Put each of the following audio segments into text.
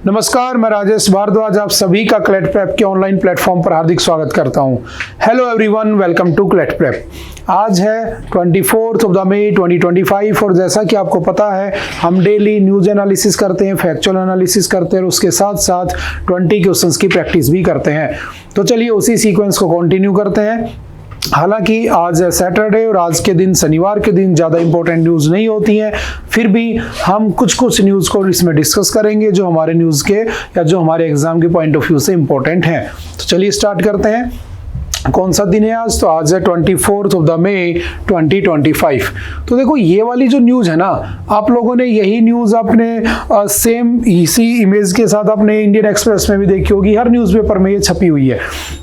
नमस्कार, मैं राजेश भारद्वाज आप सभी का क्लेट प्रेप के ऑनलाइन प्लेटफॉर्म पर हार्दिक स्वागत करता हूं। Hello everyone, welcome to CLAT prep. आज है 24 मई 2025 और जैसा कि आपको पता है हम डेली न्यूज़ एनालिसिस करते हैं, फैक्चुअल एनालिसिस करते हैं और उसके साथ साथ 20 क्वेश्चंस की प्रैक्टिस भी करते हैं। तो चलिए उसी सीक्वेंस को कंटिन्यू करते हैं। हालांकि आज है सैटरडे और आज के दिन शनिवार के दिन ज़्यादा इंपॉर्टेंट न्यूज़ नहीं होती हैं, फिर भी हम कुछ न्यूज़ को इसमें डिस्कस करेंगे जो हमारे न्यूज़ के या जो हमारे एग्जाम के पॉइंट ऑफ व्यू से इम्पोर्टेंट हैं। तो चलिए स्टार्ट करते हैं। कौन सा दिन है आज? तो आज है 24 मई 2025। तो देखो ये वाली जो न्यूज़ है ना, आप लोगों ने यही न्यूज़ अपने सेम इसी इमेज के साथ अपने इंडियन एक्सप्रेस में भी देखी होगी। हर न्यूज़पेपर में ये छपी हुई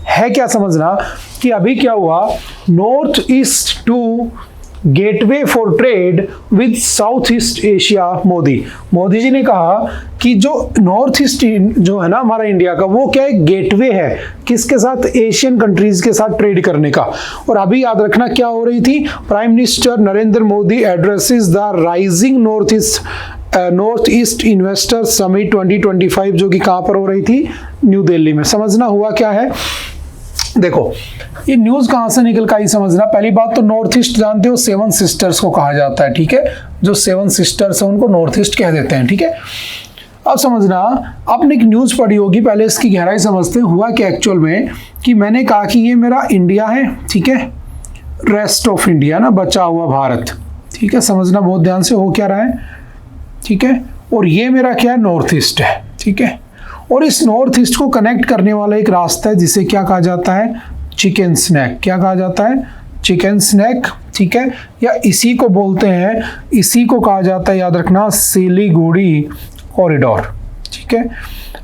है क्या समझना कि अभी क्या हुआ, north east to gateway for trade with south east Asia. Modi ji ने कहा कि जो नॉर्थ ईस्ट जो है ना हमारा इंडिया का, वो क्या है, गेटवे है किसके साथ, एशियन कंट्रीज के साथ ट्रेड करने का। और अभी याद रखना क्या हो रही थी, prime minister Narendra Modi addresses the rising north east investor summit 2025 जो कि कहां पर हो रही थी, न्यू दिल्ली में। समझना हुआ क्या है, देखो ये न्यूज़ कहाँ से निकल का ही समझना। पहली बात तो नॉर्थ ईस्ट जानते हो, 7 सिस्टर्स को कहा जाता है, ठीक है। जो 7 सिस्टर्स हैं उनको नॉर्थ ईस्ट कह देते हैं, ठीक है। अब समझना, आपने एक न्यूज़ पढ़ी होगी, पहले इसकी गहराई समझते हैं। हुआ क्या एक्चुअल में कि मैंने कहा कि ये मेरा इंडिया है, ठीक है, रेस्ट ऑफ इंडिया ना, बचा हुआ भारत, ठीक है। समझना बहुत ध्यान से, हो क्या रहा है, ठीक है। और ये मेरा क्या है, नॉर्थ ईस्ट है, ठीक है। और इस नॉर्थ ईस्ट को कनेक्ट करने वाला एक रास्ता है जिसे क्या कहा जाता है, चिकन स्नैक। क्या कहा जाता है, चिकन स्नैक, ठीक है। या इसी को बोलते हैं, इसी को कहा जाता है, याद रखना, सिलीगुड़ी कॉरिडोर, ठीक है।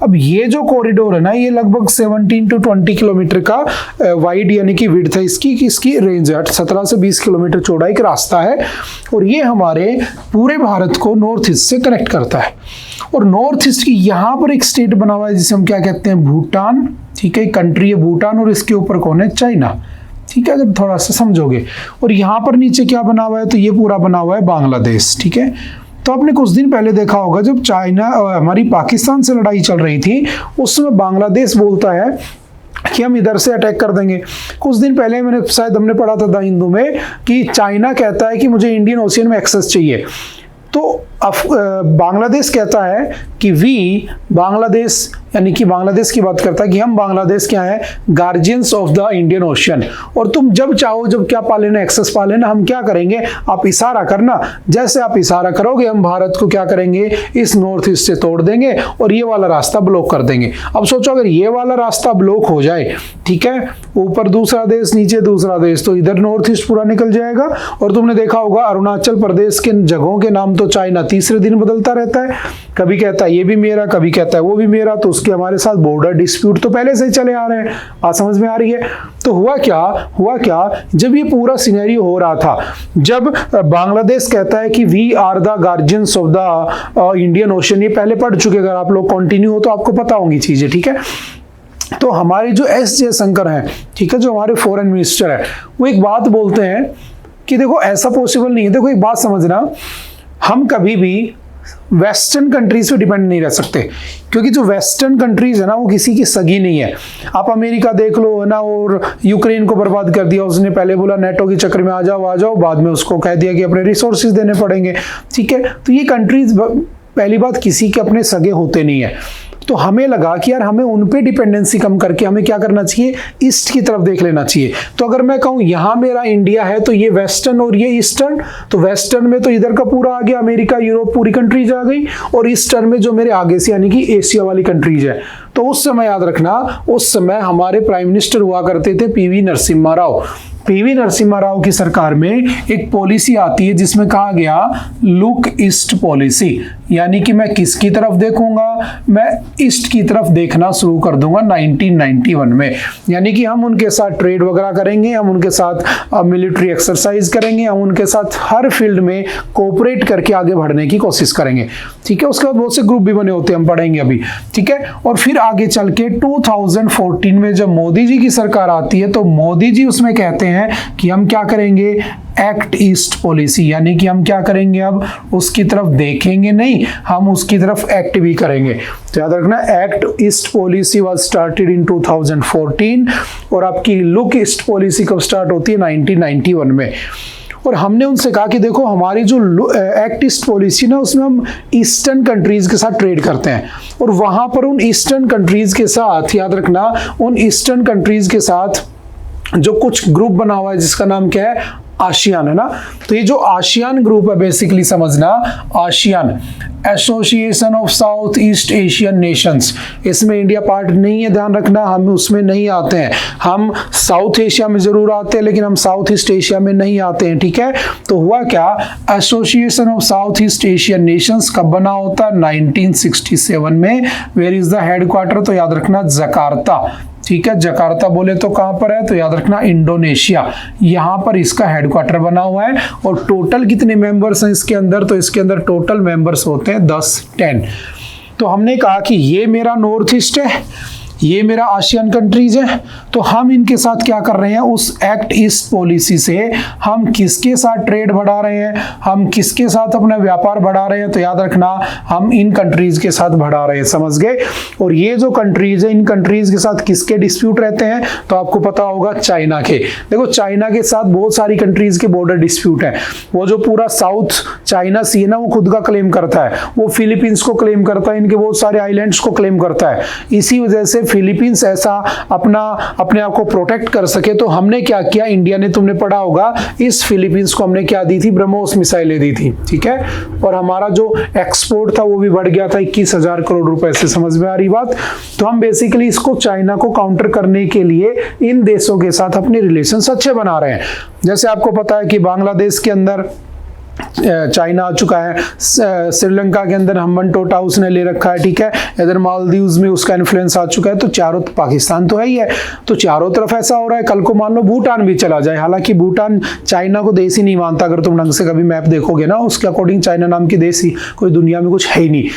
अब ये जो कॉरिडोर है ना, ये लगभग 17 to 20 किलोमीटर का वाइड यानी कि विड्थ है इसकी रेंज है। 17 से 20 किलोमीटर चौड़ा एक रास्ता है और ये हमारे पूरे भारत को नॉर्थ ईस्ट से कनेक्ट करता है। और नॉर्थ ईस्ट की यहाँ पर एक स्टेट बना हुआ है जिसे हम क्या कहते हैं, भूटान, ठीक है। कंट्री है भूटान और इसके ऊपर कौन है, चाइना, ठीक है, अगर थोड़ा सा समझोगे। और यहाँ पर नीचे क्या बना हुआ है, तो ये पूरा बना हुआ है बांग्लादेश, ठीक है। तो आपने कुछ दिन पहले देखा होगा जब चाइना हमारी पाकिस्तान से लड़ाई चल रही थी, उस समय बांग्लादेश बोलता है कि हम इधर से अटैक कर देंगे। कुछ दिन पहले हमने पढ़ा था द हिंदू में कि चाइना कहता है कि मुझे इंडियन ओशियन में एक्सेस चाहिए। तो बांग्लादेश कहता है कि बांग्लादेश यानी कि बांग्लादेश की बात करता है कि हम बांग्लादेश क्या है, guardians of the Indian ocean, और तुम जब चाहो जब क्या पा लेना, एक्सेस पा लेना, हम क्या करेंगे, आप इशारा करना, जैसे आप इशारा करोगे हम भारत को क्या करेंगे, इस नॉर्थ ईस्ट से तोड़ देंगे और ये वाला रास्ता ब्लॉक कर देंगे। अब सोचो अगर ये वाला रास्ता ब्लॉक हो जाए, ठीक है, ऊपर दूसरा देश नीचे दूसरा देश, तो इधर नॉर्थ ईस्ट पूरा निकल जाएगा। और तुमने देखा होगा अरुणाचल प्रदेश के जगहों के नाम तो चाइना तीसरे दिन बदलता रहता है, कभी कहता है ये भी मेरा, कभी कहता है वो भी मेरा। तो उसके हमारे साथ बॉर्डर डिस्प्यूट तो पहले से ही चले आ रहे हैं, बात समझ में आ रही है। तो हुआ क्या जब ये पूरा सिनेरियो हो रहा था, जब बांग्लादेश कहता है कि we are the guardians of the Indian ocean, ये पहले पढ़ चुके, अगर आप लोग कंटिन्यू हो तो आपको पता होंगी चीजें, ठीक है। तो हमारे जो एस जयशंकर हैं, ठीक है, जो हमारे फॉरेन मिनिस्टर है, वो एक बात बोलते हैं कि देखो ऐसा पॉसिबल नहीं है। देखो एक बात समझना, हम कभी भी वेस्टर्न कंट्रीज पे डिपेंड नहीं रह सकते, क्योंकि जो वेस्टर्न कंट्रीज है ना वो किसी की सगी नहीं है। आप अमेरिका देख लो है ना, और यूक्रेन को बर्बाद कर दिया उसने, पहले बोला नेटो के चक्कर में आ जाओ, बाद में उसको कह दिया कि अपने रिसोर्सेज देने पड़ेंगे, ठीक है। तो ये कंट्रीज पहली बात किसी के अपने सगे होते नहीं है। तो हमें लगा कि यार हमें उन पे डिपेंडेंसी कम करके हमें क्या करना चाहिए, ईस्ट की तरफ देख लेना चाहिए। तो अगर मैं कहूँ यहाँ मेरा इंडिया है तो ये वेस्टर्न और ये ईस्टर्न, तो वेस्टर्न में तो इधर का पूरा आ गया, अमेरिका यूरोप पूरी कंट्रीज आ गई, और ईस्टर्न में जो मेरे आगे से यानी कि एशिया वाली कंट्रीज है। तो उस समय याद रखना, उस समय हमारे प्राइम मिनिस्टर हुआ करते थे पीवी नरसिम्हा राव। पीवी नरसिम्हा राव की सरकार में एक पॉलिसी आती है जिसमें कहा गया लुक ईस्ट पॉलिसी, यानी कि मैं किसकी तरफ देखूंगा, मैं ईस्ट की तरफ देखना शुरू कर दूंगा 1991 में। यानी कि हम उनके साथ ट्रेड वगैरह करेंगे, हम उनके साथ मिलिट्री एक्सरसाइज करेंगे, हम उनके साथ हर फील्ड में कोऑपरेट करके आगे बढ़ने की कोशिश करेंगे, ठीक है। उसके बाद बहुत से ग्रुप भी बने होते हैं, हम पढ़ेंगे अभी, ठीक है। और फिर आगे चल के 2014 में जब मोदी जी की सरकार आती है तो मोदी जी उसमें कहते हैं हैं कि हम क्या करेंगे, एक्ट ईस्ट पॉलिसी, यानी कि हम क्या करेंगे, अब उसकी तरफ देखेंगे नहीं, हम उसकी तरफ एक्ट भी करेंगे। तो याद रखना, act east policy was started in 2014 और आपकी लुक ईस्ट पॉलिसी कब स्टार्ट होती है, 1991 में। और हमने उनसे कहा कि देखो हमारी जो एक्ट ईस्ट पॉलिसी ना, उसमें हम ईस्टर्न कंट्रीज के साथ ट्रेड करते हैं और वहां पर उन ईस्टर्न कंट्रीज के साथ, याद रखना, उन ईस्टर्न कंट्रीज के साथ जो कुछ ग्रुप बना हुआ है जिसका नाम क्या है, आसियान, है ना। तो ये जो आसियान ग्रुप है, बेसिकली समझना, ASEAN association of south east Asian Nations, इसमें इंडिया पार्ट नहीं है, ध्यान रखना, हम उसमें नहीं आते हैं। हम साउथ एशिया में जरूर आते हैं लेकिन हम साउथ ईस्ट एशिया में नहीं आते हैं, ठीक है। तो हुआ क्या, association of south east Asian Nations कब बना होता है, 1967 में। वेयर इज द हेडक्वार्टर, तो याद रखना जकार्ता, ठीक है। जकार्ता बोले तो कहां पर है, तो याद रखना इंडोनेशिया, यहां पर इसका हेडक्वार्टर बना हुआ है। और टोटल कितने मेंबर्स हैं इसके अंदर, तो इसके अंदर टोटल मेंबर्स होते हैं 10। तो हमने कहा कि ये मेरा नॉर्थ ईस्ट है, ये मेरा आसियान कंट्रीज है, तो हम इनके साथ क्या कर रहे हैं, उस एक्ट ईस्ट पॉलिसी से हम किसके साथ ट्रेड बढ़ा रहे हैं, हम किसके साथ अपना व्यापार बढ़ा रहे हैं, तो याद रखना हम इन कंट्रीज के साथ बढ़ा रहे हैं, समझ गए। और ये जो कंट्रीज है, इन कंट्रीज के साथ किसके डिस्प्यूट रहते हैं, तो आपको पता होगा चाइना के। देखो चाइना के साथ बहुत सारी कंट्रीज के बॉर्डर डिस्प्यूट है। वो जो पूरा साउथ चाइना सी है ना, वो खुद का क्लेम करता है, वो फिलीपींस को क्लेम करता है, इनके बहुत सारे आइलैंड्स को क्लेम करता है। इसी वजह से फिलीपींस ऐसा अपने आप को प्रोटेक्ट कर सके तो हमने क्या किया, इंडिया ने, तुमने पढ़ा होगा, इस फिलीपींस को हमने क्या दी थी, ब्रह्मोस मिसाइलें दी थी, ठीक है। और हमारा जो एक्सपोर्ट था वो भी बढ़ गया था 21,000 करोड़ रुपए से, समझ में आ रही बात। तो हम बेसिकली इसको चाइना को काउंटर करने के लिए इन देशों के साथ अपने रिलेशंस अच्छे बना रहे हैं। जैसे आपको पता है कि बांग्लादेश के अंदर चाइना आ चुका है, श्रीलंका के अंदर हम्बन टोटा उसने ले रखा है, ठीक है। इधर मालदीव्स में उसका इन्फ्लुएंस आ चुका है। तो चारों, पाकिस्तान तो है ही है, तो चारों तरफ ऐसा हो रहा है। कल को मान लो भूटान भी चला जाए, हालांकि भूटान चाइना को देश ही नहीं मानता, अगर तुम ढंग से कभी मैप देखोगे ना, उसके अकॉर्डिंग चाइना नाम की देश ही कोई दुनिया में कुछ है ही नहीं।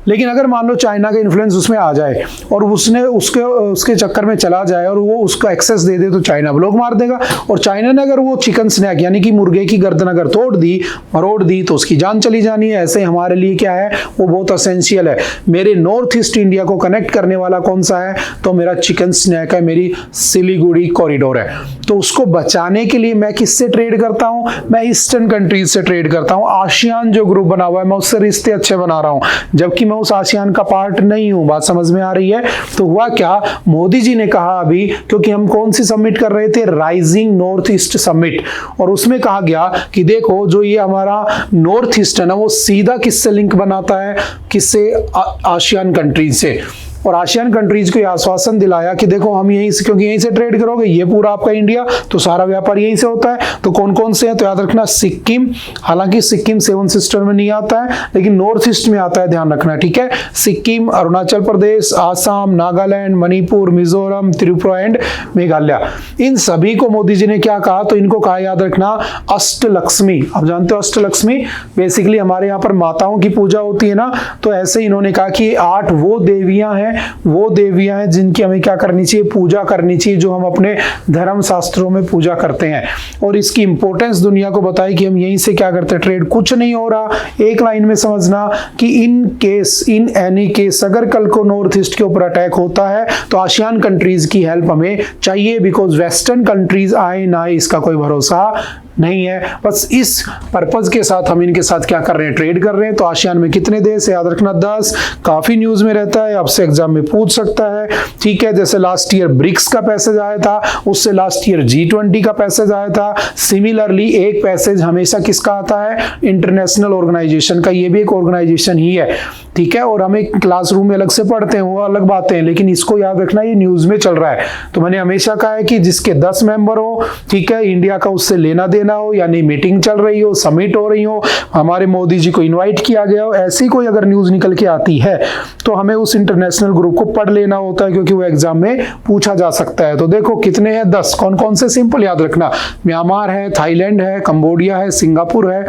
लेकिन अगर मान लो चाइना का इन्फ्लुएंस उसमें आ जाए और उसने उसके चक्कर में चला जाए और वो उसका एक्सेस दे दे, तो चाइना ब्लॉक मार देगा। और चाइना ने अगर वो चिकन स्नैक यानी कि मुर्गे की गर्दन अगर तोड़ दी, मरोड़ दी, तो उसकी जान चली जानी है। ऐसे हमारे लिए क्या है, वो बहुत असेंशियल है। मेरे नॉर्थ ईस्ट इंडिया को कनेक्ट करने वाला कौन सा है, तो मेरा चिकन स्नैक है, मेरी सिलीगुड़ी कॉरिडोर है। तो उसको बचाने के लिए मैं किससे ट्रेड करता हूं, मैं ईस्टर्न कंट्रीज से ट्रेड करता हूं। आसियान जो ग्रुप बना हुआ है, मैं उससे रिश्ते अच्छे बना रहा हूं, जबकि मैं उस आसियान का पार्ट नहीं हूं। बात समझ में आ रही है। तो हुआ क्या, मोदी जी ने कहा अभी, क्योंकि हम कौन सी समिट कर रहे थे, राइजिंग नॉर्थ ईस्ट समिट, और उसमें कहा गया कि देखो जो ये हमारा नॉर्थ ईस्ट है ना, वो सीधा किससे लिंक बनाता है, किससे, आसियान कंट्रीज से। और आसियान कंट्रीज को आश्वासन दिलाया कि देखो हम यहीं से, क्योंकि यहीं से ट्रेड करोगे, ये पूरा आपका इंडिया, तो सारा व्यापार यहीं से होता है। तो कौन कौन से हैं, तो याद रखना सिक्किम, हालांकि सिक्किम 7 सिस्टर में नहीं आता है लेकिन नॉर्थ ईस्ट में आता है, ध्यान रखना, ठीक है। सिक्किम, अरुणाचल प्रदेश, आसाम, नागालैंड, मणिपुर, मिजोरम, त्रिपुरा एंड मेघालय, इन सभी को मोदी जी ने क्या कहा, तो इनको कहा, याद रखना, अष्टलक्ष्मी। अब जानते हो अष्टलक्ष्मी, बेसिकली हमारे यहाँ पर माताओं की पूजा होती है ना, तो ऐसे इन्होंने कहा कि 8 वो देवियां हैं, वो देवियां हैं जिनकी हमें क्या करनी चाहिए, पूजा करनी चाहिए, जो हम अपने धर्म शास्त्रों में पूजा करते हैं। और इसकी इंपॉर्टेंस दुनिया को बताई कि हम यहीं से क्या करते हैं, ट्रेड। कुछ नहीं हो रहा, एक लाइन में समझना कि in case, in any case, अगर कल को नॉर्थ ईस्ट के ऊपर अटैक होता है तो आसियान कंट्रीज की हेल्प हमें चाहिए, बिकॉज वेस्टर्न कंट्रीज आए ना आए इसका कोई भरोसा नहीं है। बस इस पर्पज के साथ हम इनके साथ क्या कर रहे हैं, ट्रेड कर रहे हैं। तो आसियान में कितने देश है, याद रखना 10। काफी न्यूज में रहता है, आपसे एग्जाम में पूछ सकता है, ठीक है। जैसे लास्ट ईयर ब्रिक्स का पैसेज आया था, उससे लास्ट ईयर G20 का पैसेज आया था। सिमिलरली एक पैसेज हमेशा किसका आता है, इंटरनेशनल ऑर्गेनाइजेशन का, ये भी एक ऑर्गेनाइजेशन ही है, ठीक है। और हम एक क्लासरूम में अलग से पढ़ते हैं, वो अलग बातें हैं, लेकिन इसको याद रखना ये न्यूज में चल रहा है। तो मैंने हमेशा कहा है कि जिसके 10 मेंबर हो, ठीक है, इंडिया का उससे लेना देना हो, यानी मीटिंग चल रही हो, समिट हो रही हो, हमारे मोदी जी को इनवाइट किया गया हो, ऐसी कोई अगर न्यूज निकल के आती है तो हमें उस इंटरनेशनल ग्रुप को पढ़ लेना होता है, क्योंकि वो एग्जाम में पूछा जा सकता है। तो देखो कितने हैं, 10। कौन कौन से, सिंपल याद रखना, म्यांमार है, थाईलैंड है, कंबोडिया है, सिंगापुर है,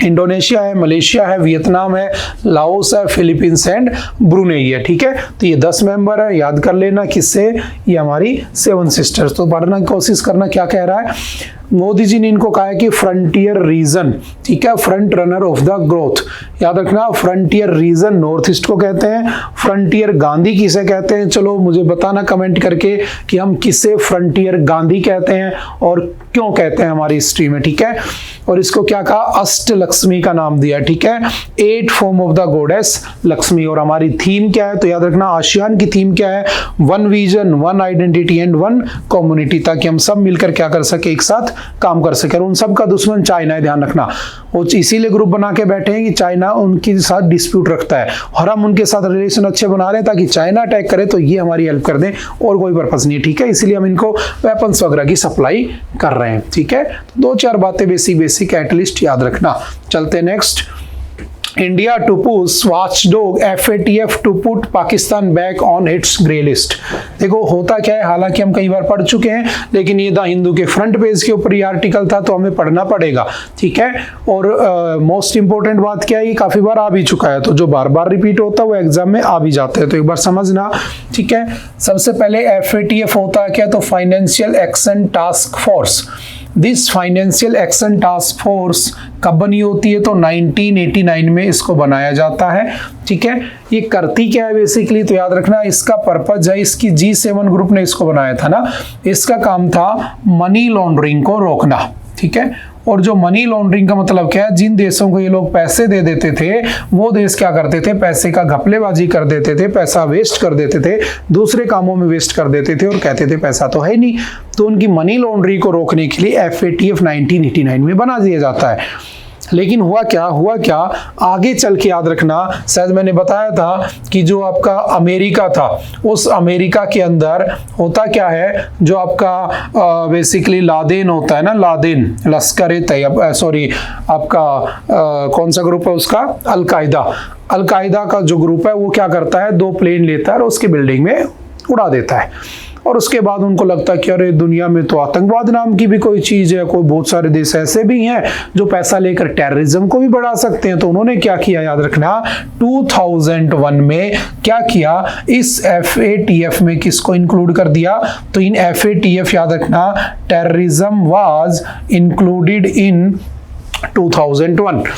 इंडोनेशिया है, मलेशिया है, वियतनाम है, लाओस है, फिलीपींस एंड ब्रुनेई है। ठीक है, तो ये 10 मेंबर है, याद कर लेना किससे, ये हमारी 7 सिस्टर्स। तो पढ़ने की कोशिश करना क्या कह रहा है। मोदी जी ने इनको कहा है कि फ्रंटियर रीजन, ठीक है, front runner of the growth. याद रखना, फ्रंटियर रीजन नॉर्थ ईस्ट को कहते हैं, फ्रंटियर गांधी किसे कहते हैं, चलो मुझे बताना कमेंट करके कि हम किसे फ्रंटियर गांधी कहते हैं और क्यों कहते हैं हमारी हिस्ट्री में। ठीक है, और इसको क्या कहा, अष्ट लक्ष्मी का नाम दिया। ठीक है, 8 form of the goddess Lakshmi. और हमारी थीम क्या है, तो याद रखना आसियान की थीम क्या है, 1 विजन, 1 आइडेंटिटी एंड 1 कम्युनिटी, ताकि हम सब मिलकर क्या कर सके, एक साथ काम कर सके। और उन सब का दुश्मन चाइना है, ध्यान रखना। वो इसीलिए ग्रुप बना के बैठे हैं कि चाइना उनके साथ डिस्प्यूट रखता है और हम उनके साथ रिलेशन अच्छे बना रहे हैं ताकि चाइना अटैक करे तो ये हमारी हेल्प कर दें, और कोई पर्पस नहीं है। ठीक है, इसीलिए हम इनको वेपन्स वगैरह की सप्लाई कर रहे हैं। ठीक है, तो 2-4 बातें बेसिक एटलीस्ट याद रखना। चलते next. India to push watchdog FATF to put Pakistan back on its grey list. देखो होता क्या है, हालांकि हम कई बार पढ़ चुके हैं, लेकिन ये द हिंदू के फ्रंट पेज के ऊपर ये आर्टिकल था तो हमें पढ़ना पड़ेगा। ठीक है, और मोस्ट इंपोर्टेंट बात क्या है, ये काफी बार आ भी चुका है, तो जो बार बार रिपीट होता है वो एग्जाम में आ भी जाते हैं, तो एक बार समझना। ठीक है, सबसे पहले FATF होता है क्या, तो financial action task force. This financial action task force कब बनी होती है, तो 1989 में इसको बनाया जाता है। ठीक है, ये करती क्या है बेसिकली, तो याद रखना इसका पर्पज है, इसकी G7 ग्रुप ने इसको बनाया था ना, इसका काम था मनी लॉन्ड्रिंग को रोकना। ठीक है, और जो मनी लॉन्ड्रिंग का मतलब क्या है, जिन देशों को ये लोग पैसे दे देते थे वो देश क्या करते थे, पैसे का घपलेबाजी कर देते थे, पैसा वेस्ट कर देते थे, दूसरे कामों में वेस्ट कर देते थे और कहते थे पैसा तो है नहीं। तो उनकी मनी लॉन्ड्रिंग को रोकने के लिए FATF 1989 में बना दिया जाता है। लेकिन हुआ क्या, आगे चल के याद रखना, शायद मैंने बताया था कि जो आपका अमेरिका था, उस अमेरिका के अंदर होता क्या है, जो आपका बेसिकली लादेन होता है ना, लादेन लश्कर तैयबा, सॉरी आपका कौन सा ग्रुप है उसका, अल-कायदा का जो ग्रुप है वो क्या करता है, 2 प्लेन लेता है और उसकी बिल्डिंग में उड़ा देता है। और उसके बाद उनको लगता है कि अरे दुनिया में तो आतंकवाद नाम की भी कोई चीज है, कोई बहुत सारे देश ऐसे भी हैं जो पैसा लेकर टेररिज्म को भी बढ़ा सकते हैं। तो उन्होंने क्या किया, याद रखना 2001 में क्या किया, इस FATF में किसको इंक्लूड कर दिया, तो इन FATF याद रखना टेररिज्म वाज इंक्लूडेड इन 2001।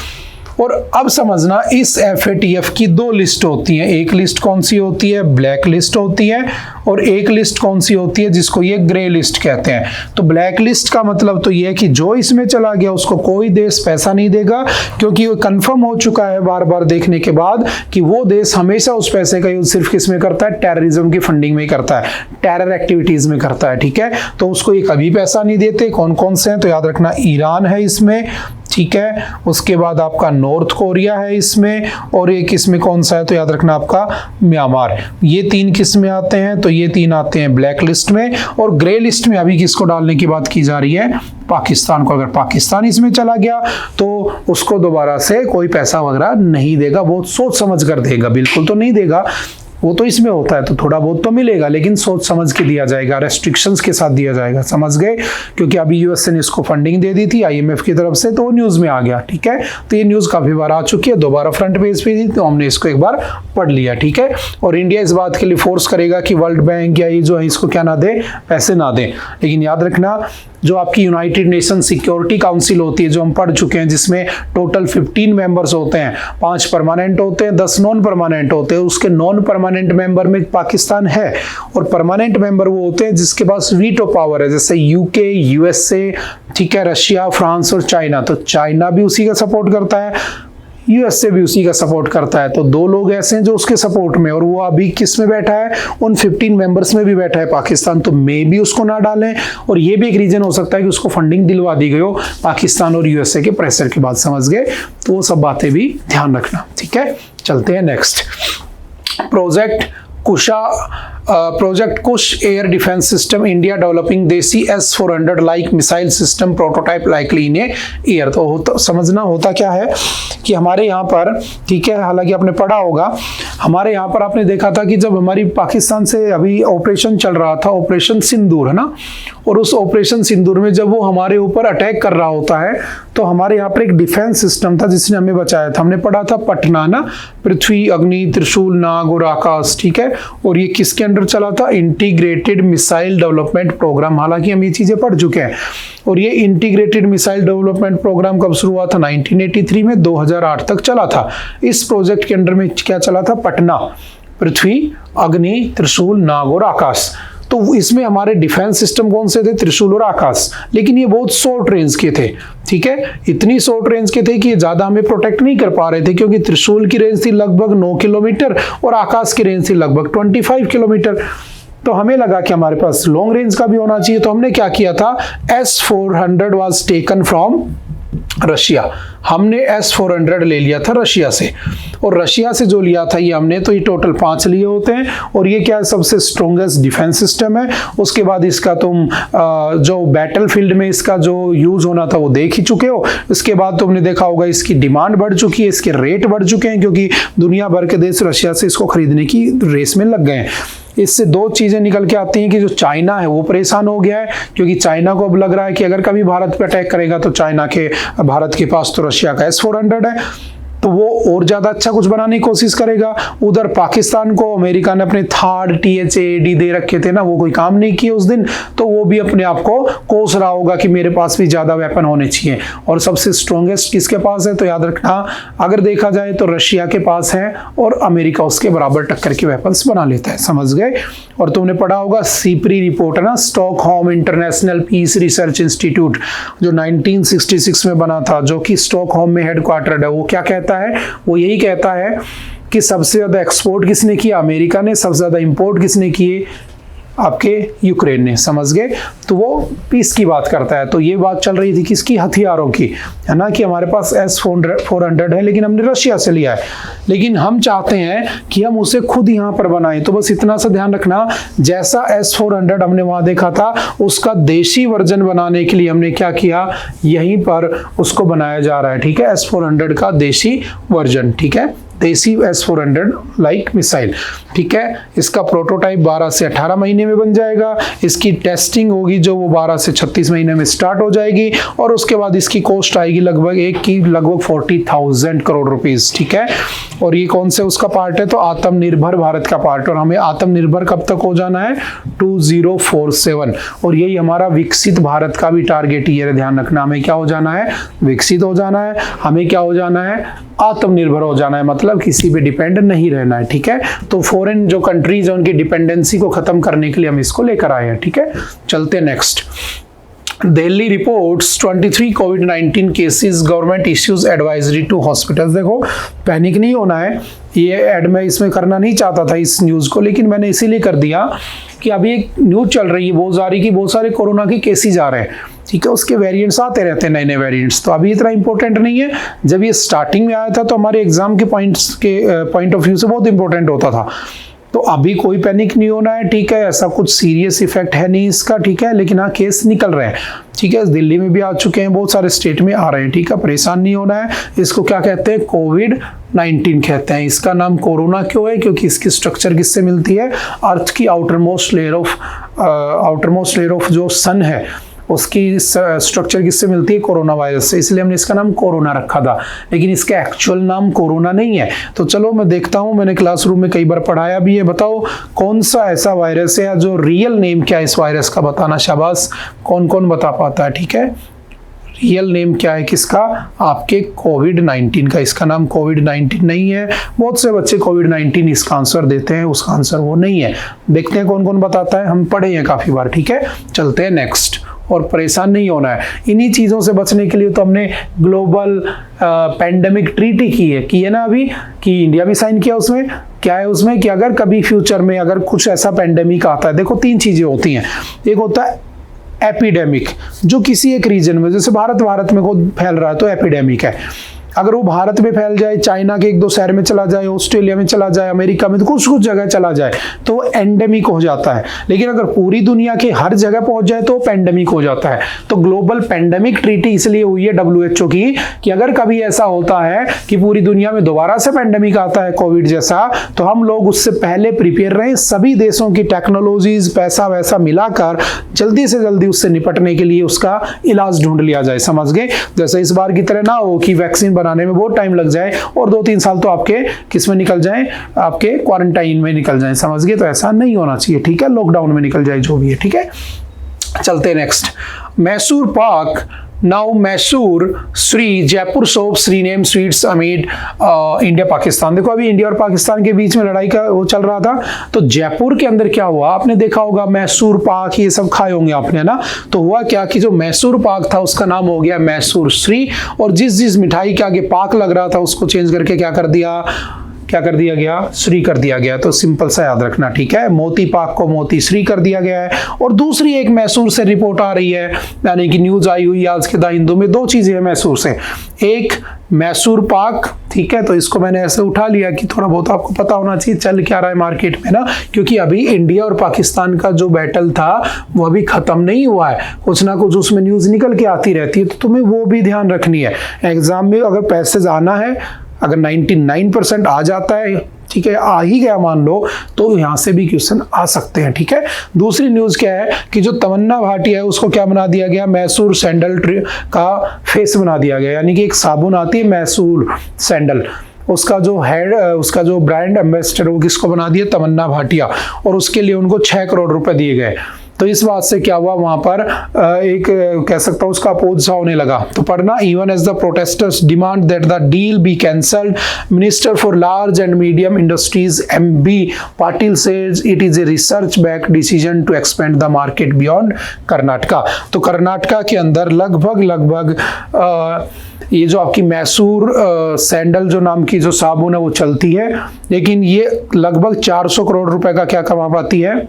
और अब समझना इस FATF की 2 लिस्ट होती हैं, एक लिस्ट कौन सी होती है, ब्लैक लिस्ट होती है, और एक लिस्ट कौन सी होती है जिसको ये ग्रे लिस्ट कहते हैं। तो ब्लैक लिस्ट का मतलब तो ये है कि जो इसमें चला गया उसको कोई देश पैसा नहीं देगा, क्योंकि वो कंफर्म हो चुका है बार बार देखने के बाद कि वो देश हमेशा उस पैसे का यूज सिर्फ किसमें करता है, टेररिज्म की फंडिंग में करता है, टेरर एक्टिविटीज में करता है। ठीक है, तो उसको ये कभी पैसा नहीं देते। कौन कौन से हैं, तो याद रखना ईरान है इसमें, ठीक है, उसके बाद आपका नॉर्थ कोरिया है इसमें, और एक इसमें कौन सा है, तो याद रखना आपका म्यांमार। ये 3 किस में आते हैं, तो ये 3 आते हैं ब्लैक लिस्ट में। और ग्रे लिस्ट में अभी किसको डालने की बात की जा रही है, पाकिस्तान को। अगर पाकिस्तान इसमें चला गया तो उसको दोबारा से कोई पैसा वगैरह नहीं देगा, बहुत सोच समझ कर देगा, बिल्कुल तो नहीं देगा, वो तो इसमें होता है तो थोड़ा बहुत तो मिलेगा, लेकिन सोच समझ के दिया जाएगा, रेस्ट्रिक्शंस के साथ दिया जाएगा, समझ गए। क्योंकि अभी यूएसए ने इसको फंडिंग दे दी थी IMF की तरफ से, तो वो न्यूज में आ गया। ठीक है, तो ये न्यूज काफी बार आ चुकी है, दोबारा फ्रंट पेज पे थी तो हमने इसको एक बार पढ़ लिया। ठीक है, और इंडिया इस बात के लिए फोर्स करेगा कि वर्ल्ड बैंक या ये जो है इसको क्या ना दे, पैसे ना दे। लेकिन याद रखना जो आपकी यूनाइटेड नेशन सिक्योरिटी काउंसिल होती है, जो हम पढ़ चुके हैं, जिसमें टोटल 15 मेंबर्स होते हैं, 5 परमानेंट होते हैं, 10 नॉन परमानेंट होते हैं। उसके नॉन परमानेंट मेंबर में पाकिस्तान है, और परमानेंट मेंबर वो होते हैं जिसके पास वीटो पावर है, जैसे UK, USA, ठीक है, रशिया, फ्रांस और चाइना। तो चाइना भी उसी का सपोर्ट करता है, USA भी उसी का सपोर्ट करता है। तो 2 लोग ऐसे हैं जो उसके सपोर्ट में, और वो अभी किस में बैठा है, उन 15 मेंबर्स में भी बैठा है पाकिस्तान। तो मे भी उसको ना डालें, और ये भी एक रीजन हो सकता है कि उसको फंडिंग दिलवा दी गई हो पाकिस्तान और USA के प्रेशर के बाद, समझ गए। तो वो सब बातें भी ध्यान रखना। ठीक है, चलते हैं next. Project project Kush air defence system India developing desi S-400 like missile system prototype likely in air. तो समझना होता क्या है कि हमारे यहाँ पर, ठीक है, हालांकि आपने पढ़ा होगा, हमारे यहाँ पर आपने देखा था कि जब हमारी पाकिस्तान से अभी ऑपरेशन चल रहा था, ऑपरेशन सिंदूर, है ना, और उस ऑपरेशन सिंदूर में जब वो हमारे ऊपर अटैक कर रहा होता है तो हमारे यहाँ पर एक डिफेंस सिस्टम था जिसने हमें बचाया था। हमने पढ़ा था पटना ना, पृथ्वी, अग्नि, त्रिशूल, नाग और आकाश, ठीक है, और ये किसके अंडर चला था? Integrated missile development program. हालांकि हम ये चीजें पढ़ चुके हैं। और ये इंटीग्रेटेड मिसाइल डेवलपमेंट प्रोग्राम कब शुरू हुआ था? 1983 में, 2008 तक चला था। इस प्रोजेक्ट के अंडर में क्या चला था? पटना, पृथ्वी, अग्नि, त्रिशूल, नाग और आकाश। तो इसमें हमारे डिफेंस सिस्टम कौन से थे? त्रिशूल और आकाश। लेकिन ये बहुत शॉर्ट रेंज के थे, ठीक है, इतनी शॉर्ट रेंज के थे कि ये ज्यादा हमें प्रोटेक्ट नहीं कर पा रहे थे, क्योंकि त्रिशूल की रेंज थी लगभग 9 किलोमीटर और आकाश की रेंज थी लगभग 25 किलोमीटर। तो हमें लगा कि हमारे पास लॉन्ग रेंज का भी होना चाहिए। तो हमने क्या किया था? S-400 was taken from Russia. हमने S-400 ले लिया था रशिया से, और रशिया से जो लिया था ये हमने, तो ये टोटल 5 लिए होते हैं। और ये क्या है? सबसे स्ट्रॉन्गेस्ट डिफेंस सिस्टम है। उसके बाद इसका तुम जो बैटल फील्ड में इसका जो यूज होना था वो देख ही चुके हो। इसके बाद तुमने देखा होगा इसकी डिमांड बढ़ चुकी है, इसके रेट बढ़ चुके हैं, क्योंकि दुनिया भर के देश रशिया से इसको खरीदने की रेस में लग गए हैं। इससे 2 चीजें निकल के आती हैं कि जो चाइना है वो परेशान हो गया है, क्योंकि चाइना को अब लग रहा है कि अगर कभी भारत पे अटैक करेगा तो भारत के पास तो रशिया का S-400 है, तो वो और ज्यादा अच्छा कुछ बनाने की कोशिश करेगा। उधर पाकिस्तान को अमेरिका ने अपने थर्ड THAAD दे रखे थे ना, वो कोई काम नहीं किए उस दिन, तो वो भी अपने आप को कोस रहा होगा कि मेरे पास भी ज्यादा वेपन होने चाहिए। और सबसे स्ट्रॉन्गेस्ट किसके पास है? तो याद रखना, अगर देखा जाए तो रशिया के पास है, और अमेरिका उसके बराबर टक्कर के वेपन्स बना लेता है। समझ गए? और तुमने पढ़ा होगा सीपरी रिपोर्ट है ना, Stockholm International Peace Research Institute, जो 1966 में बना था, जो कि स्टॉकहोम में हेडक्वार्टर्ड है। वो क्या कहता है? वो यही कहता है कि सबसे ज्यादा एक्सपोर्ट किसने किया? अमेरिका ने। सबसे ज्यादा इंपोर्ट किसने किए? आपके यूक्रेन ने। समझ गए? तो वो पीस की बात करता है। तो ये बात चल रही थी किसकी? हथियारों की, है ना, कि हमारे पास S-400 है, लेकिन हमने रशिया से लिया है, लेकिन हम चाहते हैं कि हम उसे खुद यहाँ पर बनाएं। तो बस इतना सा ध्यान रखना, जैसा S-400 हमने वहां देखा था, उसका देशी वर्जन बनाने के लिए हमने क्या किया? यहीं पर उसको बनाया जा रहा है, ठीक है, S-400 का देशी वर्जन, ठीक है, देसी S-400 लाइक मिसाइल, ठीक है। इसका प्रोटोटाइप 12 से 18 महीने में बन जाएगा। इसकी टेस्टिंग होगी जो वो 12 से 36 महीने में स्टार्ट हो जाएगी, और उसके बाद इसकी कॉस्ट आएगी लगभग 40,000 करोड़ रुपीस, ठीक है। और ये कौन से उसका पार्ट है? तो आत्मनिर्भर भारत का पार्ट। और हमें आत्मनिर्भर कब तक हो जाना है? 2047। और यही हमारा विकसित भारत का भी टारगेट ही है, ध्यान रखना। हमें क्या हो जाना है? विकसित हो जाना है। हमें क्या हो जाना है? आत्मनिर्भर हो जाना है, मतलब किसी पे डिपेंड नहीं रहना है, ठीक है। तो फॉरेन जो कंट्रीज है उनकी डिपेंडेंसी को खत्म करने के लिए हम इसको लेकर आए हैं, ठीक है। चलते नेक्स्ट। दिल्ली रिपोर्ट्स 23 कोविड-19 cases, government issues advisory to hospitals. देखो, पैनिक नहीं होना है। ये ऐड मैं इसमें करना नहीं चाहता था इस न्यूज़ को, लेकिन मैंने इसीलिए कर दिया कि अभी एक न्यूज़ चल रही है बहुत सारे कोरोना के केसेस आ रहे हैं, ठीक है। उसके वेरिएंट्स आते रहते हैं, नए नए वेरिएंट्स। तो अभी इतना इंपॉर्टेंट नहीं है। जब ये स्टार्टिंग में आया था तो हमारे एग्जाम के पॉइंट ऑफ व्यू से बहुत इंपॉर्टेंट होता था। तो अभी कोई पैनिक नहीं होना है, ठीक है। ऐसा कुछ सीरियस इफेक्ट है नहीं इसका, ठीक है। लेकिन हाँ, केस निकल रहे हैं, ठीक है। दिल्ली में भी आ चुके हैं, बहुत सारे स्टेट में आ रहे हैं, ठीक है। परेशान नहीं होना है। इसको क्या कहते हैं? कोविड-19 कहते हैं। इसका नाम कोरोना क्यों है? क्योंकि इसकी स्ट्रक्चर किससे मिलती है? अर्थ की आउटर मोस्ट लेयर ऑफ जो सन है उसकी स्ट्रक्चर किससे मिलती है? कोरोना वायरस से। इसलिए हमने इसका नाम कोरोना रखा था, लेकिन इसका एक्चुअल नाम कोरोना नहीं है। तो चलो मैं देखता हूं, मैंने क्लासरूम में कई बार पढ़ाया भी है। बताओ कौन सा ऐसा वायरस है जो रियल नेम क्या है इस वायरस का? बताना, शाबाश। कौन कौन बता पाता है? ठीक है, रियल नेम क्या है किसका? आपके कोविड-19 का। इसका नाम कोविड-19 नहीं है। बहुत से बच्चे कोविड-19 इसका आंसर देते हैं, उसका आंसर वो नहीं है। देखते हैं कौन कौन बताता है, हम पढ़े हैं काफी बार, ठीक है। चलते हैं नेक्स्ट। और परेशान नहीं होना है। इन्हीं चीज़ों से बचने के लिए तो हमने ग्लोबल पैंडेमिक ट्रीटी की है ना अभी, कि इंडिया भी साइन किया। उसमें क्या है? उसमें कि अगर कभी फ्यूचर में अगर कुछ ऐसा पैंडेमिक आता है, देखो 3 चीज़ें होती हैं। एक होता है एपिडेमिक, जो किसी एक रीजन में, जैसे भारत में को फैल रहा है तो एपिडेमिक है। अगर वो भारत में फैल जाए, चाइना के 1-2 शहर में चला जाए, ऑस्ट्रेलिया में चला जाए, अमेरिका में, तो कुछ कुछ जगह चला जाए तो एंडेमिक हो जाता है। लेकिन अगर पूरी दुनिया के हर जगह पहुंच जाए तो पेंडेमिक हो जाता है। तो ग्लोबल पेंडेमिक ट्रीटी इसलिए हुई है WHO की कि अगर कभी ऐसा होता है कि पूरी दुनिया में दोबारा से पेंडेमिक आता है कोविड जैसा, तो हम लोग उससे पहले प्रिपेयर रहें, सभी देशों की टेक्नोलॉजीज, पैसा वैसा मिलाकर जल्दी से जल्दी उससे निपटने के लिए उसका इलाज ढूंढ लिया जाए। समझ गए? जैसे इस बार की तरह ना हो कि वैक्सीन बनाने में बहुत टाइम लग जाए और 2-3 साल तो आपके किस में निकल जाए, आपके क्वारंटाइन में निकल जाए। समझ गए? तो ऐसा नहीं होना चाहिए, ठीक है, लॉकडाउन में निकल जाए जो भी है, ठीक है। चलते next, Mysore pak now Mysore Shri Jaipur soap Shri name sweets amid India Pakistan. देखो अभी इंडिया और पाकिस्तान के बीच में लड़ाई का वो चल रहा था, तो जयपुर के अंदर क्या हुआ आपने देखा होगा, मैसूर पाक ये सब खाए होंगे आपने ना। तो हुआ क्या कि जो मैसूर पाक था उसका नाम हो गया मैसूर श्री, और जिस जिस मिठाई के आगे पाक लग रहा था उसको चेंज करके क्या कर दिया गया, श्री कर दिया गया। तो सिंपल सा याद रखना, ठीक है, मोती पाक को मोती श्री कर दिया गया है। और दूसरी एक मैसूर से रिपोर्ट आ रही है, यानी कि न्यूज आई हुई आज के द हिंदू में, 2 चीजें हैं मैसूर से, एक मैसूर पाक, ठीक है, तो इसको मैंने ऐसे उठा लिया कि थोड़ा बहुत आपको पता होना चाहिए चल क्या रहा है मार्केट में ना, क्योंकि अभी इंडिया और पाकिस्तान का जो बैटल था वो अभी खत्म नहीं हुआ है, कुछ ना कुछ उसमें न्यूज निकल के आती रहती है, तो तुम्हें वो भी ध्यान रखनी है। एग्जाम में अगर पैसेज आना है, अगर 99% आ जाता है, ठीक है, आ ही गया मान लो, तो यहां से भी क्वेश्चन आ सकते हैं, ठीक है। दूसरी न्यूज क्या है कि जो तमन्ना भाटिया है उसको क्या बना दिया गया, मैसूर सैंडल का फेस बना दिया गया, यानी कि एक साबुन आती है मैसूर सैंडल, उसका जो हेड, उसका जो ब्रांड एम्बेसडर वो किसको बना दिया, तमन्ना भाटिया, और उसके लिए उनको 6 करोड़ रुपए दिए गए। तो इस बात से क्या हुआ वहां पर एक कह सकता हूं उसका अपोज सा होने लगा। तो पढ़ना, even as the protesters demand that the deal be cancelled, minister for large and medium industries MB Patil says it is a research back decision to expand the market beyond Karnataka. तो कर्नाटका के अंदर लगभग ये जो आपकी मैसूर सैंडल जो नाम की जो साबुन है वो चलती है, लेकिन ये लगभग 400 करोड़ रुपए का क्या कमा पाती है,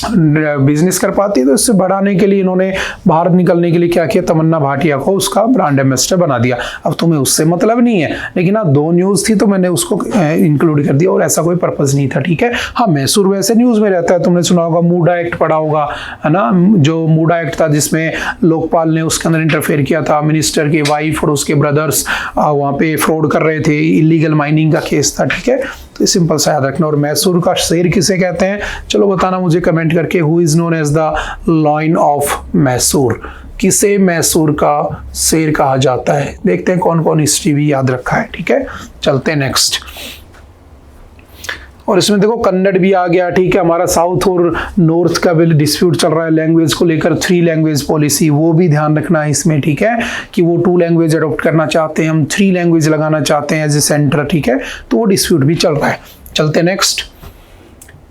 बिजनेस कर पाती है। तो इससे बढ़ाने के लिए इन्होंने बाहर निकलने के लिए क्या किया, तमन्ना भाटिया को उसका ब्रांड एम्बेसडर बना दिया। अब तुम्हें उससे मतलब नहीं है, लेकिन हाँ 2 न्यूज थी तो मैंने उसको इंक्लूड कर दिया, और ऐसा कोई पर्पज नहीं था, ठीक है। हाँ मैसूर वैसे न्यूज में रहता है, तुमने सुना होगा मूडा एक्ट पढ़ा होगा, है ना, जो मूडा एक्ट था जिसमें लोकपाल ने उसके अंदर इंटरफेयर किया था, मिनिस्टर की वाइफ और उसके ब्रदर्स वहाँ पे फ्रॉड कर रहे थे, इलीगल माइनिंग का केस था, ठीक है। तो सिंपल सा याद रखना। और मैसूर का शेर किसे कहते हैं, चलो बताना मुझे कमेंट करके, who is known as the lion of Mysore, किसे मैसूर का शेर कहा जाता है। देखते हैं कौन कौन हिस्ट्री भी याद रखा है, ठीक है। चलते हैं नेक्स्ट, और इसमें देखो कन्नड़ भी आ गया, ठीक है। हमारा साउथ और नॉर्थ का भी डिस्प्यूट चल रहा है लैंग्वेज को लेकर, 3 लैंग्वेज पॉलिसी, वो भी ध्यान रखना है इसमें, ठीक है, कि वो 2 लैंग्वेज अडॉप्ट करना चाहते हैं, हम 3 लैंग्वेज लगाना चाहते हैं एज ए सेंटर, ठीक है। तो वो डिस्प्यूट भी चल रहा है। चलते next,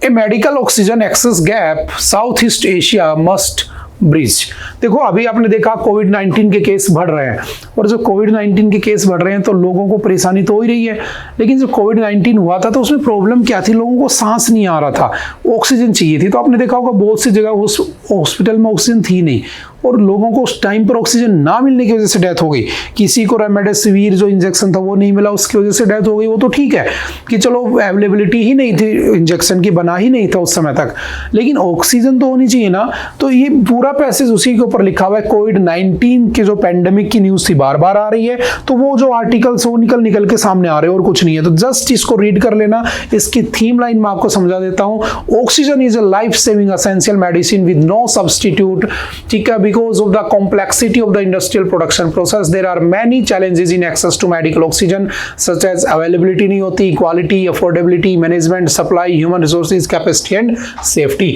a medical oxygen access gap south east Asia must bridge. देखो अभी आपने देखा कोविड-19 के केस बढ़ रहे हैं, और जो कोविड-19 के केस बढ़ रहे हैं तो लोगों को परेशानी तो हो ही रही है, लेकिन जब कोविड-19 हुआ था तो उसमें प्रॉब्लम क्या थी, लोगों को सांस नहीं आ रहा था, ऑक्सीजन चाहिए थी। तो आपने देखा होगा बहुत सी जगह उस हॉस्पिटल में ऑक्सीजन थी नहीं, और लोगों को उस टाइम पर ऑक्सीजन ना मिलने की वजह से डेथ हो गई। किसी को रेमडेसिविर जो इंजेक्शन था वो नहीं मिला, उसकी वजह से डेथ हो गई। वो तो ठीक है कि चलो अवेलेबिलिटी ही नहीं थी इंजेक्शन की, बना ही नहीं था उस समय तक, लेकिन ऑक्सीजन तो होनी चाहिए ना। तो ये पूरा पैसेज उसी के ऊपर लिखा हुआ है। कोविड-19 के जो पेंडेमिक की न्यूज थी बार बार आ रही है, तो वो जो आर्टिकल्स वो निकल के सामने आ रहे हैं और कुछ नहीं है। तो जस्ट इसको रीड कर लेना, इसकी थीम लाइन मैं आपको समझा देता हूँ। Oxygen is a life saving essential medicine with no substitute, ठीक है। Because of the complexity of the industrial production process, there are many challenges in access to medical oxygen, such as availability नहीं होती, quality, affordability, management, supply, human resources, capacity and safety।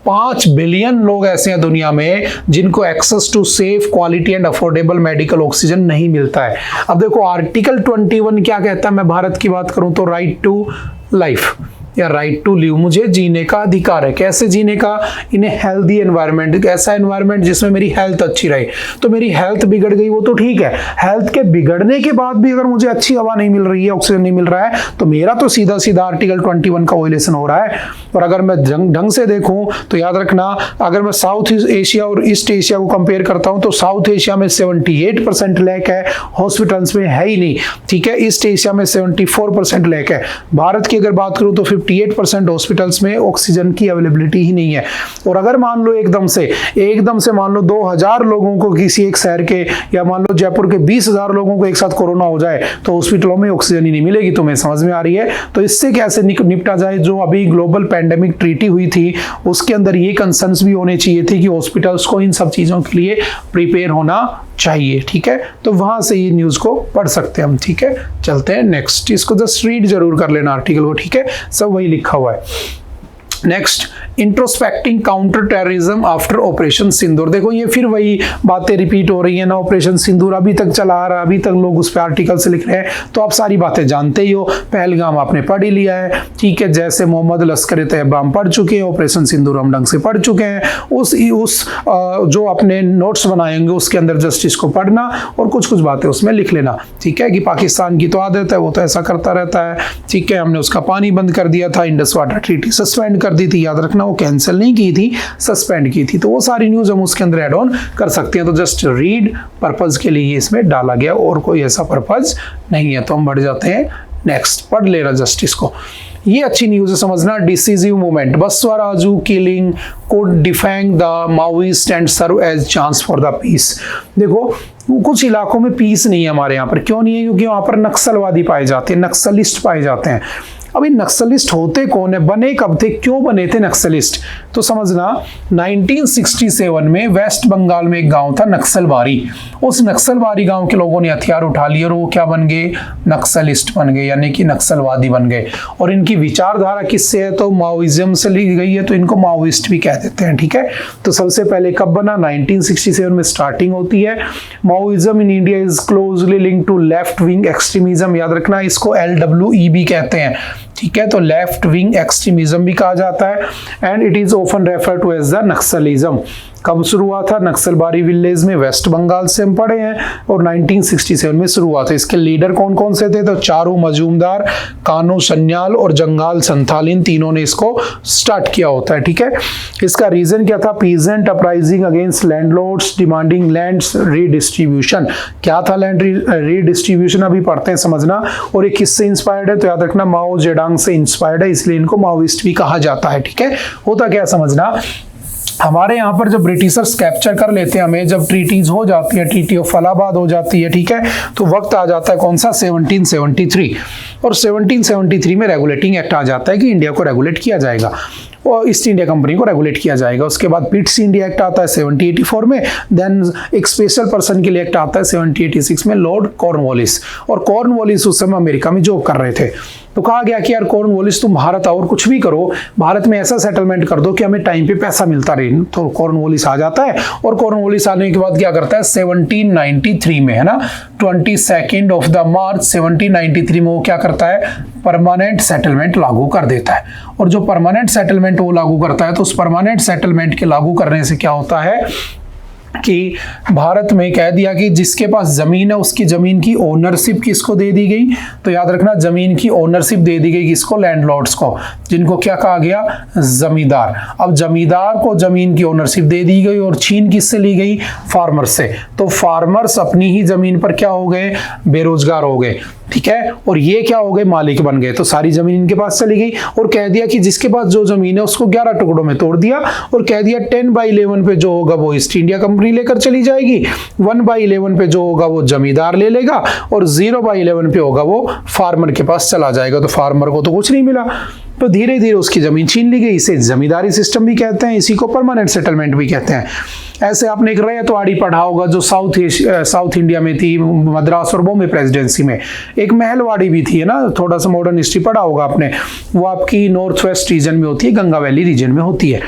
5 billion लोग ऐसे हैं दुनिया में जिनको access to safe, quality and affordable medical oxygen नहीं मिलता है। अब देखो आर्टिकल 21 क्या कहता है, मैं भारत की बात करूं तो राइट टू लाइफ, या राइट टू लिव, मुझे जीने का अधिकार है। कैसे जीने का? इन ए हेल्दी एनवायरनमेंट, ऐसा एनवायरनमेंट जिसमें मेरी हेल्थ अच्छी रहे। तो मेरी हेल्थ बिगड़ गई वो तो ठीक है, हेल्थ के बिगड़ने के बाद भी अगर मुझे अच्छी हवा नहीं मिल रही है, ऑक्सीजन नहीं मिल रहा है, तो मेरा तो सीधा सीधा आर्टिकल 21 का वायलेशन हो रहा है। और अगर मैं ढंग से देखूं तो याद रखना, अगर मैं साउथ एशिया और ईस्ट एशिया को कंपेयर करता हूं तो साउथ एशिया में 78% लैक है, हॉस्पिटल्स में है ही नहीं, ठीक है। ईस्ट एशिया में 74% लैक है। भारत की अगर बात करूं तो 58% हॉस्पिटल्स में ऑक्सीजन की अवेलेबिलिटी ही नहीं है। और अगर मान लो एकदम से मान लो 2000 लोगों को किसी एक शहर के, या मान लो जयपुर के 20,000 लोगों को एक साथ कोरोना हो जाए तो हॉस्पिटलों में ऑक्सीजन ही नहीं मिलेगी। तुम्हें समझ में आ रही है? तो इससे कैसे निपटा जाए? जो अभी ग्लोबल पैंडेमिक ट्रीटी हुई थी उसके अंदर ये कंसर्न्स भी होने चाहिए थे कि हॉस्पिटल्स को इन सब चीजों के लिए प्रिपेयर होना चाहिए, ठीक है। तो वहां से ये न्यूज को पढ़ सकते हैं हम, ठीक है। चलते हैं नेक्स्ट, इसको जस्ट रीड जरूर कर लेना आर्टिकल को, ठीक है, सब वही लिखा हुआ है। Next, introspecting counter terrorism after operation Sindoor. देखो ये फिर वही बातें रिपीट हो रही है ना, ऑपरेशन सिंदूर अभी तक चला आ रहा है, अभी तक लोग उस पर आर्टिकल से लिख रहे हैं, तो आप सारी बातें जानते ही हो। पहलगाम आपने पढ़ ही लिया है, ठीक है, जैसे मोहम्मद लश्कर तैयबा हम पढ़ चुके हैं, ऑपरेशन सिंदूर हम ढंग से पढ़ चुके हैं। उस जो अपने नोट्स बनाएंगे उसके अंदर जस्ट इसको पढ़ना और कुछ कुछ बातें उसमें लिख लेना, ठीक है, कि पाकिस्तान की तो आदत है, वो तो ऐसा करता रहता है, ठीक है, हमने उसका पानी बंद कर दिया था, इंडस वाटर ट्रीटी सस्पेंड कर दी थी, याद रखना, वो कैंसिल नहीं की थी, सस्पेंड की थी। तो वो सारी न्यूज हम उसके अंदर ऐड ऑन कर सकते हैं। तो जस्ट रीड पर्पज के लिए इसमें डाला गया, और कोई ऐसा पर्पज नहीं है। तो हम बढ़ जाते हैं नेक्स्ट, पढ़ लेना जस्ट इसको। ये अच्छी न्यूज है, समझना। Decisive movement, Basavaraju killing could defang the Maoist and serve as chance for the peace. देखो कुछ इलाकों में पीस नहीं है हमारे यहाँ पर, क्यों नहीं है? क्योंकि वहां पर नक्सलवादी पाए जाते हैं, नक्सलिस्ट पाए जाते हैं। अभी नक्सलिस्ट होते कौन है, बने कब थे, क्यों बने थे नक्सलिस्ट? तो समझना, 1967 में वेस्ट बंगाल में एक गांव था नक्सलबारी। उस नक्सलबारी गांव के लोगों ने हथियार उठा लिए और वो क्या बन गए? नक्सलिस्ट बन गए, यानी कि नक्सलवादी बन गए। और इनकी विचारधारा किससे है? तो माओइज्म से ली गई है, तो इनको माओइस्ट भी कह देते हैं, ठीक है। तो सबसे पहले कब बना? 1967 में स्टार्टिंग होती है। Maoism in India is closely linked to left wing extremism, याद रखना, इसको LWE भी कहते हैं, ठीक है। तो लेफ्ट विंग एक्सट्रीमिज्म भी कहा जाता है, and it is often refer to as the Naxalism. कब शुरू हुआ था? नक्सलबारी विलेज में, वेस्ट बंगाल से हम पढ़े हैं, और 1967 में शुरू हुआ था। इसके लीडर कौन कौन से थे? तो चारू मजूमदार, कानू सन्याल और जंगाल संथालिन, तीनों ने इसको स्टार्ट किया होता है, ठीक है। इसका रीजन क्या था? Peasant uprising against landlords demanding lands redistribution. क्या था लैंड रीडिस्ट्रीब्यूशन? अभी पढ़ते हैं, समझना। और ये किससे इंस्पायर्ड है? तो याद रखना, माओ जेडांग से इंस्पायर्ड है, इसलिए इनको माओइस्ट भी कहा जाता है, ठीक है। होता क्या, समझना, हमारे यहाँ पर जब ब्रिटिशर्स कैप्चर कर लेते हैं हमें, जब ट्रीटीज हो जाती है, ट्रीटी ऑफ अलाहाबाद हो जाती है, ठीक है, तो वक्त आ जाता है कौन सा? 1773। और 1773 में रेगुलेटिंग एक्ट आ जाता है कि इंडिया को रेगुलेट किया जाएगा और ईस्ट इंडिया कंपनी को रेगुलेट किया जाएगा। उसके बाद पिट्स इंडिया एक्ट आता है 1784 में। देन एक स्पेशल पर्सन के लिए एक्ट आता है 1786 में, लॉर्ड कॉर्नवालिस। और कॉर्नवालिस उस समय अमेरिका में जॉब कर रहे थे, तो कहा गया कि यार कॉर्नवालिस तुम भारत आओ और कुछ भी करो, भारत में ऐसा सेटलमेंट कर दो कि हमें टाइम पे पैसा मिलता रहे। तो कॉर्नवालिस आ जाता है, और कॉर्नवालिस आने के बाद क्या करता है? 1793 में, है ना, 22 ऑफ द मार्च 1793 में वो क्या करता है? परमानेंट सेटलमेंट लागू कर देता है। और जो परमानेंट सेटलमेंट वो लागू करता है, तो उस परमानेंट सेटलमेंट के लागू करने से क्या होता है कि भारत में कह दिया कि जिसके पास जमीन है उसकी जमीन की ओनरशिप किसको दे दी गई? तो याद रखना, जमीन की ओनरशिप दे दी गई किसको? लैंडलॉर्ड्स को, जिनको क्या कहा गया? जमींदार। अब जमींदार को जमीन की ओनरशिप दे दी गई, और छीन किससे ली गई? फार्मर्स से। तो फार्मर्स अपनी ही जमीन पर क्या हो गए? बेरोजगार हो गए, ठीक है। और ये क्या हो गए? मालिक बन गए। तो सारी जमीन इनके पास चली गई, और कह दिया कि जिसके पास जो जमीन है उसको 11 टुकड़ों में तोड़ दिया, और कह दिया 10/11 पे जो होगा वो ईस्ट इंडिया कंपनी लेकर चली जाएगी, 1/11 पे जो होगा वो जमींदार ले लेगा, और 0/11 पे होगा वो फार्मर के पास चला जाएगा। तो फार्मर को तो कुछ नहीं मिला, तो धीरे धीरे उसकी जमीन छीन ली गई। इसे जमींदारी सिस्टम भी कहते हैं, इसी को परमानेंट सेटलमेंट भी कहते हैं। ऐसे आपने एक रैयतवाड़ी पढ़ा होगा जो साउथ इंडिया में थी, मद्रास और बॉम्बे प्रेसिडेंसी में। एक महलवाड़ी भी थी, है ना, थोड़ा सा मॉडर्न हिस्ट्री पढ़ा होगा आपने, वो आपकी नॉर्थ वेस्ट रीजन में होती है, गंगा वैली रीजन में होती है।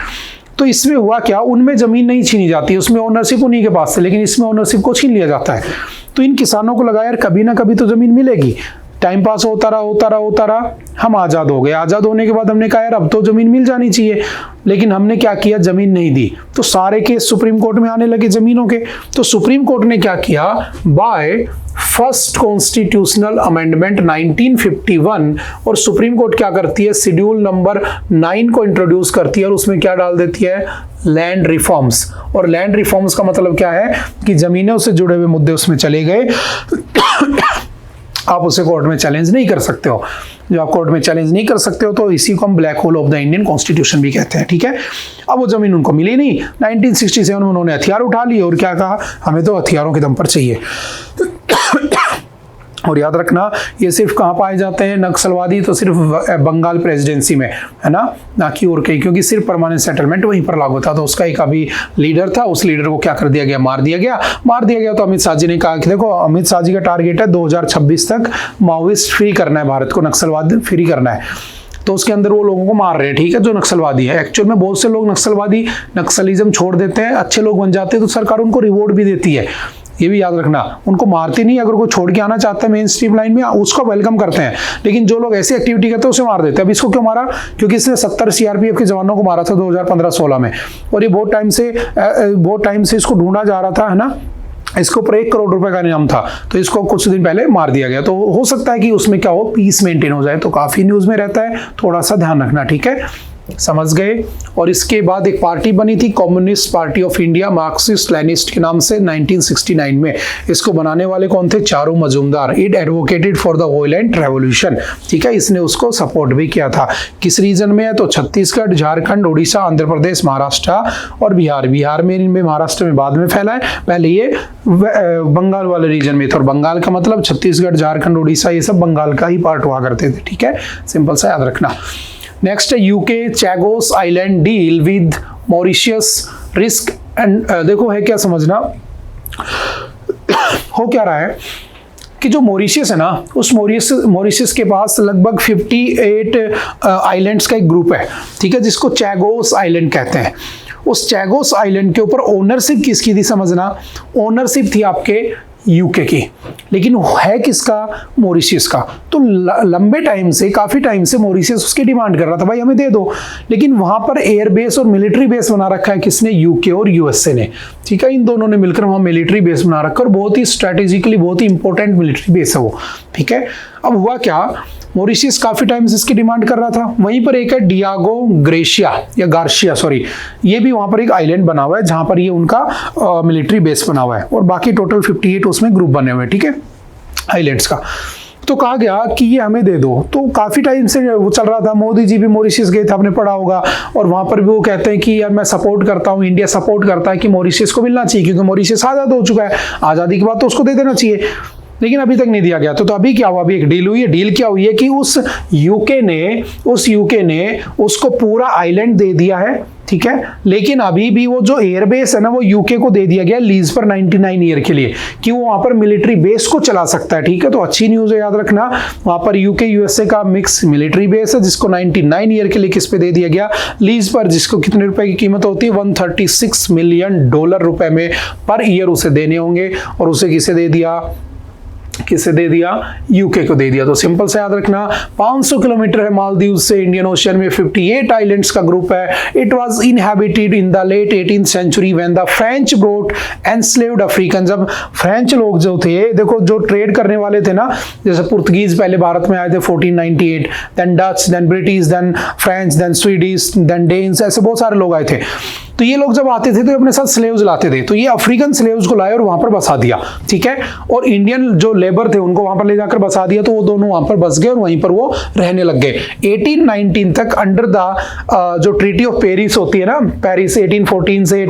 तो इसमें हुआ क्या? उनमें जमीन नहीं छीनी जाती, उसमें ओनरशिप उन्हीं के पास है, लेकिन इसमें ओनरशिप को छीन लिया जाता है। तो इन किसानों को लगा यार कभी ना कभी तो जमीन मिलेगी, टाइम पास होता रहा, हम आज़ाद हो गए। आज़ाद होने के बाद हमने कहा यार अब तो ज़मीन मिल जानी चाहिए, लेकिन हमने क्या किया, ज़मीन नहीं दी। तो सारे केस सुप्रीम कोर्ट में आने लगे ज़मीनों के। तो सुप्रीम कोर्ट ने क्या किया, बाय फर्स्ट कॉन्स्टिट्यूशनल अमेंडमेंट 1951, और सुप्रीम कोर्ट क्या करती है, शेड्यूल नंबर 9 को इंट्रोड्यूस करती है और उसमें क्या डाल देती है, लैंड रिफॉर्म्स। और लैंड रिफॉर्म्स का मतलब क्या है कि जमीनों से जुड़े हुए मुद्दे उसमें चले गए। आप उसे कोर्ट में चैलेंज नहीं कर सकते हो। जो आप कोर्ट में चैलेंज नहीं कर सकते हो तो इसी को हम black hole of the Indian constitution भी कहते हैं, ठीक है। अब वो जमीन उनको मिली नहीं। 1967 में उन्होंने हथियार उठा लिए और क्या कहा, हमें तो हथियारों के दम पर चाहिए। और याद रखना ये सिर्फ कहाँ पाए जाते हैं नक्सलवादी, तो सिर्फ बंगाल प्रेसिडेंसी में, है ना कि और कहीं, क्योंकि सिर्फ परमानेंट सेटलमेंट वहीं पर लागू था। तो उसका एक अभी लीडर था, उस लीडर को क्या कर दिया गया, मार दिया गया। तो अमित शाह जी ने कहा कि देखो अमित शाह जी का टारगेट है 2026 तक माओइस्ट फ्री करना है, भारत को नक्सलवाद फ्री करना है। तो उसके अंदर वो लोगों को मार रहे हैं, ठीक है, जो नक्सलवादी है। एक्चुअल में बहुत से लोग नक्सलिज्म छोड़ देते हैं, अच्छे लोग बन जाते हैं, तो सरकार उनको रिवॉर्ड भी देती है। ये भी याद रखना, उनको मारती नहीं। अगर कोई छोड़ के आना चाहता है मेन स्ट्रीम लाइन में, उसको वेलकम करते हैं, लेकिन जो लोग ऐसी एक्टिविटी करते हैं उसे मार देते हैं। अब इसको क्यों मारा, क्योंकि इसने 70 सीआरपीएफ के जवानों को मारा था 2015-16 में, और ये बहुत टाइम से इसको ढूंढा जा रहा था, है ना। इसको ऊपर 1 करोड़ रुपए का इनाम था, तो इसको कुछ दिन पहले मार दिया गया। तो हो सकता है कि उसमें क्या हो, पीस मेंटेन हो जाए। तो काफी न्यूज में रहता है, थोड़ा सा ध्यान रखना, ठीक है, समझ गए। और इसके बाद एक पार्टी बनी थी, communist party of India, Marxist Leninist के नाम से, 1969 में। इसको बनाने वाले कौन थे, Charu Majumdar. It advocated for the violent revolution, ठीक है, इसने उसको सपोर्ट भी किया था। किस रीजन में है, तो छत्तीसगढ़, झारखंड, उड़ीसा, आंध्र प्रदेश, महाराष्ट्र और बिहार में इनमें, महाराष्ट्र में बाद में फैला है, पहले ये बंगाल वाले रीजन में था। और बंगाल का मतलब छत्तीसगढ़, झारखंड, उड़ीसा, ये सब बंगाल का ही पार्ट हुआ करते थे, ठीक है, सिंपल सा याद रखना। नेक्स्ट है UK Chagos island deal with Mauritius risk and, देखो है क्या समझना, हो क्या रहा है कि जो मॉरिशियस है ना, उस मॉरिशियस के पास लगभग 58 आइलैंड्स का एक ग्रुप है, ठीक है, जिसको चैगोस आइलैंड कहते हैं। उस चैगोस आइलैंड के ऊपर ओनरशिप किसकी थी, समझना, ओनरशिप थी आपके यूके की, लेकिन है किसका, मॉरिशियस का। तो लंबे टाइम से, काफी टाइम से मॉरिशियस उसकी डिमांड कर रहा था, भाई हमें दे दो, लेकिन वहां पर एयर बेस और मिलिट्री बेस बना रखा है किसने, यूके और यूएसए ने, ठीक है, इन दोनों ने मिलकर वहां मिलिट्री बेस बना रखा, और बहुत ही स्ट्रेटेजिकली बहुत ही इंपॉर्टेंट मिलिट्री बेस है वो, ठीक है। अब हुआ क्या, मॉरिशियस काफी टाइम से इसकी डिमांड कर रहा था। वहीं पर एक है डियागो ग्रेशिया या गार्शिया, सॉरी, ये भी वहां पर एक आइलैंड बना हुआ है जहां पर ये उनका मिलिट्री बेस बना हुआ है, और बाकी टोटल 58 उसमें ग्रुप बने हुए हैं, ठीक है, आइलैंड्स का। तो कहा गया कि ये हमें दे दो। तो काफी टाइम से वो चल रहा था, मोदी जी भी मॉरिशस गए थे, आपने पढ़ा होगा, और वहां पर भी वो कहते हैं कि यार मैं सपोर्ट करता हूँ, इंडिया सपोर्ट करता है कि मॉरिशस को मिलना चाहिए, क्योंकि मॉरिशस आजाद हो चुका है, आजादी के बाद तो उसको दे देना चाहिए, लेकिन अभी तक नहीं दिया गया। तो अभी क्या हुआ, अभी एक डील हुई है। डील क्या हुई है कि उस यूके ने उसको पूरा आइलैंड दे दिया है, ठीक है, लेकिन अभी भी वो जो एयरबेस है ना, वो यूके को दे दिया गया लीज पर 99 ईयर के लिए, कि वो वहां पर मिलिट्री बेस को चला सकता है, ठीक है। तो अच्छी न्यूज है, याद रखना, वहां पर यूके यूएसए का मिक्स मिलिट्री बेस है, जिसको 99 ईयर के लिए किस पे दे दिया गया, लीज पर, जिसको कितने रुपए की कीमत होती है, $136 मिलियन रुपए में पर ईयर उसे देने होंगे, और उसे किसे दे दिया, यूके को दे दिया। तो सिंपल से याद रखना, 500 किलोमीटर है मालदीव से इंडियन ओशियन में, 58 आइलैंड्स का ग्रुप है। It was inhabited in the late 18th century when the French brought enslaved African. जब फ्रेंच लोग जो थे, देखो जो ट्रेड करने वाले थे ना, जैसे पुर्तगीज पहले भारत में आए थे 1498, then Dutch, then British, then French, then Swedish, then Danes, ऐसे बहुत सारे लोग आए थे। तो ये लोग जब आते थे तो अपने साथ स्लेव्स लाते थे, तो ये अफ्रीकन स्लेव्स को लाए और वहां पर बसा दिया, ठीक है, और इंडियन जो लेबर थे उनको वहां पर ले जाकर बसा दिया, तो वो दोनों वहां पर बस गए और वहीं पर वो रहने लग गए। 1819 तक अंडर द जो ट्रीटी ऑफ पेरिस होती है ना, पेरिस 1814 से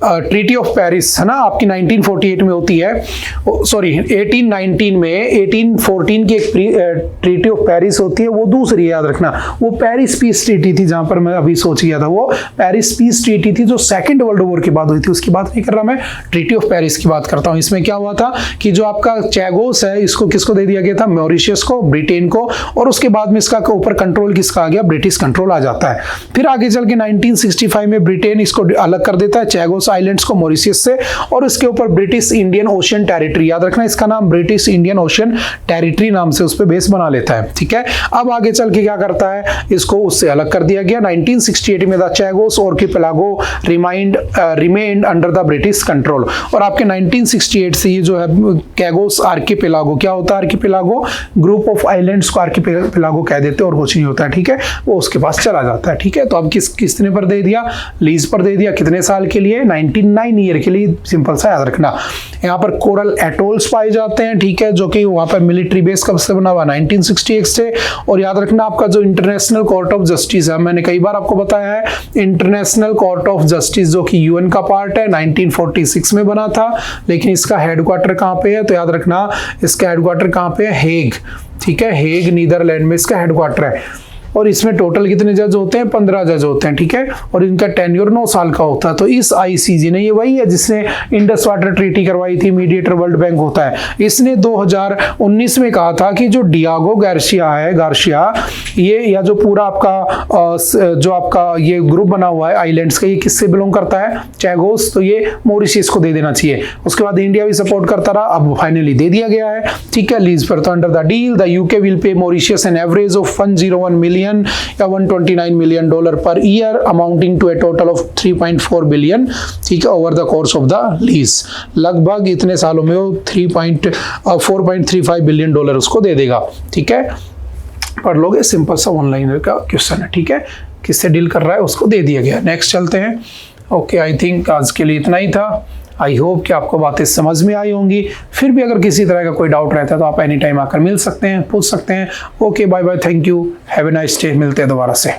ट्रीटी ऑफ पेरिस है ना आपकी 1948 में होती है, सॉरी 1819 में 1814 की एक ट्रीटी ऑफ पेरिस होती है, वो दूसरी याद रखना, वो पेरिस पीस ट्रीटी थी, जहां पर मैं अभी सोच गया था, वो पेरिस पीस ट्रीटी थी जो सेकंड वर्ल्ड वॉर के बाद हुई थी, उसकी बात नहीं कर रहा मैं, ट्रीटी ऑफ पेरिस की बात करता हूं। इसमें क्या हुआ था कि जो आपका चैगोस है, इसको किसको दे दिया गया था, मॉरिशस को, ब्रिटेन को, और उसके बाद में इसका ऊपर कंट्रोल किसका आ गया, ब्रिटिश कंट्रोल आ जाता है। फिर आगे चल के 1965 में ब्रिटेन इसको अलग कर देता है, चैगोस आइलैंड्स को मॉरिशस से, और इसके ऊपर ब्रिटिश इंडियन ओशियन टेरिटरी, याद रखना इसका नाम ब्रिटिश इंडियन ओशियन टेरिटरी नाम से उस पे बेस बना लेता है। ठीक है, अब आगे चल के क्या करता है, इसको उससे अलग कर दिया गया। 1968 में the Chagos archipelago remained under the British control, और आपके 1968 से ये जो है कैगोस आर्किपेलागो, क्या होता है आर्किपेलागो, ग्रुप ऑफ आइलैंड्स को आर्किपेलागो कह देते हैं और कुछ नहीं होता है। ठीक है, वो उसके पास चला जाता है। ठीक है, तो अब किसने पर दे दिया, लीज पर दे दिया, कितने साल के लिए, 99 ईयर के लिए। सिंपल सा याद रखना। यहाँ पर कोरल एटोल्स पाए जाते हैं, ठीक है, जो कि वहां पर मिलिट्री बेस कब से बना हुआ, 1968 से। और याद रखना आपका जो इंटरनेशनल कोर्ट ऑफ जस्टिस है, मैंने कई बार आपको बताया है, इंटरनेशनल कोर्ट ऑफ जस्टिस जो कि यूएन का पार्ट है, 1946 में बना था, लेकिन इसका हेडक्वार्टर कहाँ पे है, तो याद रखना इसका हेडक्वार्टर कहाँ पे है, हेग। ठीक है, हेग नीदरलैंड में इसका हेडक्वार्टर है। और इसमें टोटल कितने जज होते हैं, 15 जज होते हैं। ठीक है, और इनका टेन्योर 9 साल का होता है। तो इस आईसीजे ने, ये वही है जिसने इंडस वाटर ट्रीटी करवाई थी, मीडिएटर वर्ल्ड बैंक होता है, इसने 2019 में कहा था कि जो डियागो गार्सिया ये, या जो पूरा आपका ये ग्रुप बना हुआ है आइलैंड्स का, ये किससे बिलोंग करता है, चैगोस, तो ये मॉरिशस को दे देना चाहिए। उसके बाद इंडिया भी सपोर्ट करता रहा, अब फाइनली दे दिया गया है। ठीक है, लीज पर। तो under the deal the UK will pay Mauritius an average of 101 million या $129 million per year, amounting to a total of 3.4 billion. ठीक है, over the course of the lease, लगभग इतने सालों में वो 4.35 बिलियन डॉलर उसको दे देगा। ठीक है, पढ़ लोगे, सिंपल सा ऑनलाइन का क्वेश्चन है। ठीक है, किससे डील कर रहा है उसको दे दिया गया। नेक्स्ट चलते हैं। ओके, आई थिंक आज के लिए इतना ही था। आई होप कि आपको बातें समझ में आई होंगी। फिर भी अगर किसी तरह का कोई डाउट रहता है तो आप एनी टाइम आकर मिल सकते हैं, पूछ सकते हैं। Okay, bye bye, thank you, have a nice day, मिलते हैं दोबारा से।